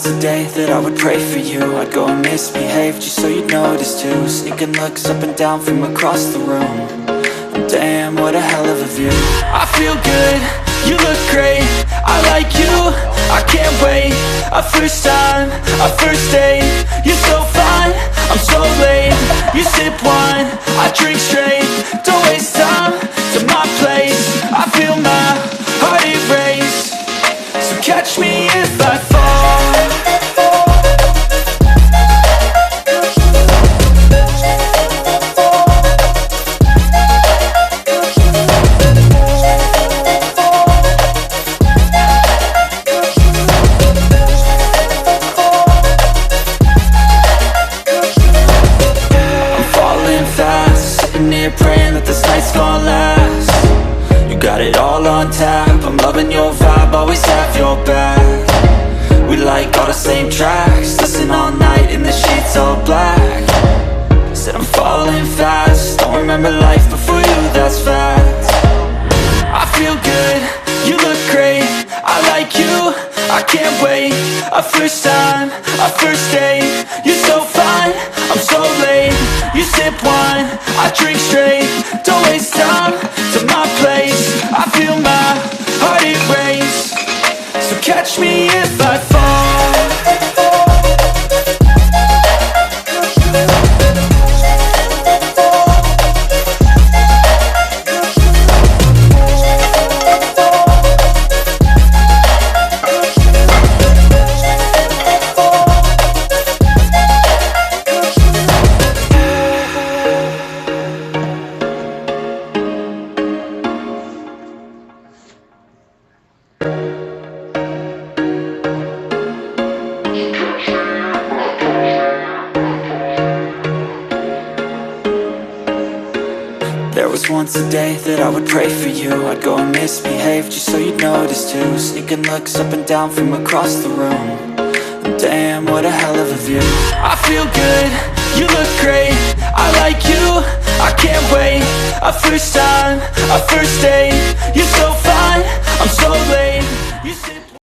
once a day that I would pray for you. I'd go and misbehave just so you'd notice too. Sneaking looks up and down from across the room. And damn, what a hell of a view. I feel good, you look great, I like you, I can't wait. A first time, a first date, you're so fine, I'm so late. You sip wine, I drink straight, don't waste time to my place. I feel my heart erase, so catch me if I fall. Praying that this night's gonna last. You got it all on tap, I'm loving your vibe, always have your back. We like all the same tracks, listen all night in the sheets all black. Said I'm falling fast, don't remember life before you, that's fact. I feel good, you look great, I like you, I can't wait. A first time, a first date, you're so fine, I'm so late. You sip wine, I drink straight, don't waste time to my place. I feel my heart erase, so catch me if I fall. There was once a day that I would pray for you. I'd go and misbehave just so you'd notice too. Sneaking looks up and down from across the room. And damn, what a hell of a view. I feel good, you look great, I like you, I can't wait. A first time, a first date, you're so fine, I'm so late. You